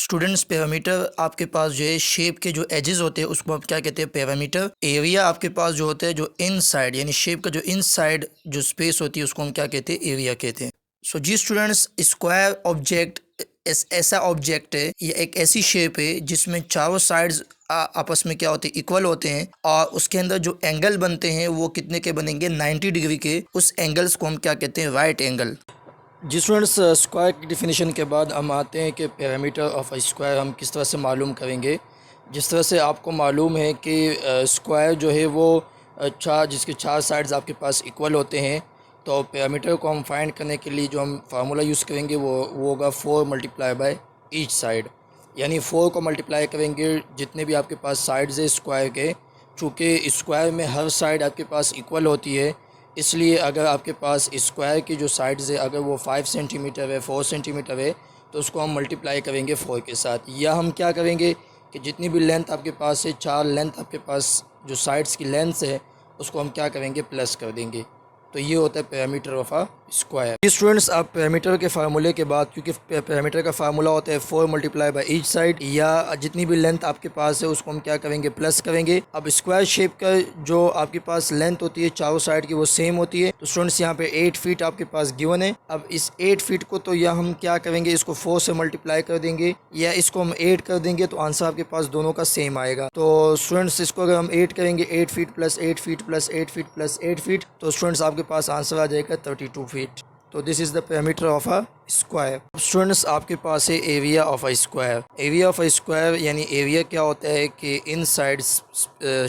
Students parameter आपके पास जो है शेप के जो एजेस होते हैं उसको आप क्या कहते हैं पैरामीटर। एरिया आपके पास जो होता है जो इनसाइड यानी शेप का जो इनसाइड जो स्पेस होती है उसको हम क्या कहते हैं एरिया कहते हैं। सो जी स्टूडेंट्स, स्क्वायर ऑब्जेक्ट ऐसा ऑब्जेक्ट है या एक ऐसी शेप है जिसमें चारों साइड्स आपस में क्या होते हैं इक्वल होते हैं और उसके अंदर जो एंगल बनते हैं वो कितने के बनेंगे 90 डिग्री के। उस एंगल्स को हम क्या कहते हैं राइट एंगल। जी स्टूडेंट्स, स्क्वायर की डिफिनेशन के बाद हम आते हैं कि पैरामीटर ऑफ अ स्क्वायर हम किस तरह से मालूम करेंगे। जिस तरह से आपको मालूम है कि स्क्वायर जो है वो जिसके चार साइड्स आपके पास इक्वल होते हैं, तो पैरामीटर को हम फाइंड करने के लिए जो हम फार्मूला यूज़ करेंगे वो होगा 4 मल्टीप्लाई बाय ईच साइड। यानी 4 को मल्टीप्लाई करेंगे जितने भी आपके पास साइड्स है स्क्वायर के। चूँकि स्क्वायर में हर साइड आपके पास इक्वल होती है, इसलिए अगर आपके पास स्क्वायर की जो साइड्स है अगर वो 5 सेंटीमीटर है 4 सेंटीमीटर है तो उसको हम मल्टीप्लाई करेंगे 4 के साथ। या हम क्या करेंगे कि जितनी भी लेंथ आपके पास है, 4 लेंथ आपके पास जो साइड्स की लेंथ है उसको हम क्या करेंगे प्लस कर देंगे। तो ये होता है parameter of a square. Students, आप पैरामीटर के फार्मूले के बाद, क्योंकि पैरामीटर का फार्मूला होता है 4 मल्टीप्लाई बाय ईच साइड, या जितनी भी लेंथ आपके पास है उसको हम क्या करेंगे प्लस करेंगे। अब स्क्वायर शेप का जो आपके पास लेंथ होती है चारों साइड की वो सेम होती है। तो स्टूडेंट्स यहाँ पे 8 फीट आपके पास गिवन है। अब इस 8 फीट को तो या हम क्या करेंगे इसको 4 से मल्टीप्लाई कर देंगे या इसको हम 8 कर देंगे, तो आंसर आपके पास दोनों का सेम आएगा। तो स्टूडेंट्स इसको अगर हम 8 करेंगे 8 feet plus 8 feet plus 8 feet plus 8 feet, तो स्टूडेंट्स आपके पास आंसर आ जाएगा 32 फीट। तो this is the parameter of a square. Students, आपके पास है area of a square. Area of a square यानी एरिया क्या होता है कि इनसाइड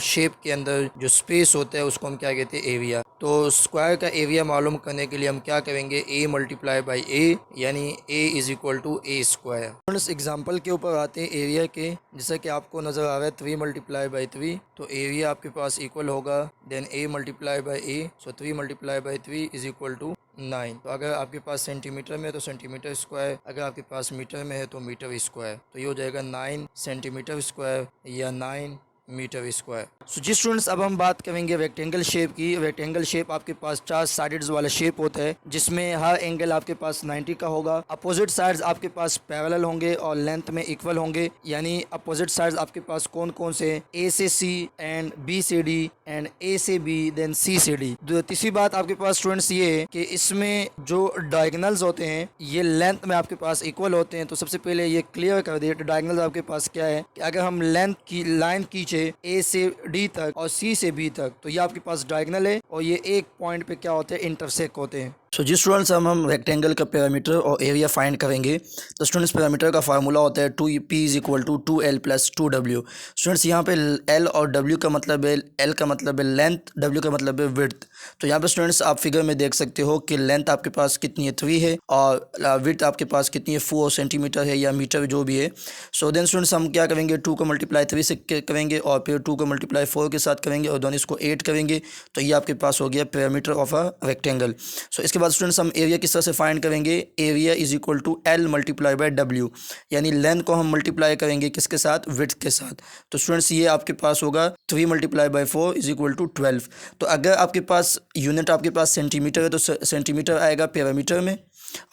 शेप के अंदर जो स्पेस होता है उसको हम क्या कहते हैं एरिया। तो स्क्वायर का एरिया मालूम करने के लिए हम क्या करेंगे a मल्टीप्लाई बाई a, यानी a is equal to a square. Students, example के ऊपर आते हैं एरिया के। जैसा कि आपको नज़र आ रहा है 3 मल्टीप्लाई बाई 3, तो एरिया आपके पास इक्वल होगा then a multiply by a, so 3 multiply by 3 is equal to 9। तो अगर आपके पास सेंटीमीटर में है तो सेंटीमीटर स्क्वायर, अगर आपके पास मीटर में है तो मीटर स्क्वायर। तो ये हो जाएगा 9 सेंटीमीटर स्क्वायर या 9 मीटर स्क्वायर। सो जी स्टूडेंट्स, अब हम बात करेंगे रेक्टेंगल शेप की। रेक्टेंगल शेप आपके पास 4 साइड्स वाला शेप होता है जिसमें हर एंगल आपके पास 90 का होगा। अपोजिट साइड्स आपके पास पैरेलल होंगे और लेंथ में इक्वल होंगे। यानी अपोजिट साइड्स आपके पास कौन कौन से, ए से सी एंड बी से डी एंड ए से बी देन सी से डी। तीसरी बात आपके पास स्टूडेंट्स ये है कि इसमें जो डायगोनल्स होते हैं ये लेंथ में आपके पास इक्वल होते हैं। तो सबसे पहले ये क्लियर कर दिए डायगोनल्स आपके पास क्या है कि अगर हम लेंथ की लाइन खींचे ए से डी तक और सी से बी तक, तो ये आपके पास डायगोनल है और ये एक पॉइंट पे क्या होते हैं इंटरसेक्ट होते हैं। सो जी स्टूडेंट्स, हम रेक्टेंगल का पैरामीटर और एरिया फाइंड करेंगे। तो स्टूडेंट्स, पैरामीटर का फार्मूला होता है 2p is equal to 2l plus 2w। Students, यहाँ पे l और w का मतलब है, l का मतलब है लेंथ, w का मतलब है विड्थ। तो यहाँ पे स्टूडेंट्स आप फिगर में देख सकते हो कि लेंथ आपके पास कितनी है 3 है और विड्थ आपके पास कितनी है 4 सेंटीमीटर है या मीटर जो भी है। सो देन स्टूडेंट्स हम क्या करेंगे 2 को मल्टीप्लाई 3 से करेंगे और फिर 2 को मल्टीप्लाई 4 के साथ करेंगे और दोनों इसको 8 करेंगे। तो ये आपके पास हो गया पैरामीटर ऑफ अ रेक्टेंगल। सो इसके बाद स्टूडेंट्स हम एरिया किस तरह से फाइंड करेंगे, area is equal to L multiply by W, यानी लेंथ को हम मल्टीप्लाई करेंगे किसके साथ, विड्थ के साथ। तो स्टूडेंट्स ये आपके पास होगा 3 multiply by 4 is equal to 12। तो अगर आपके पास यूनिट आपके पास सेंटीमीटर है तो सेंटीमीटर आएगा पैरामीटर में,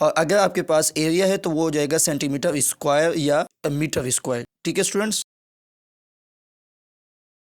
और अगर आपके पास एरिया है तो वो हो जाएगा सेंटीमीटर स्क्वायर या मीटर स्क्वायर। ठीक है स्टूडेंट्स।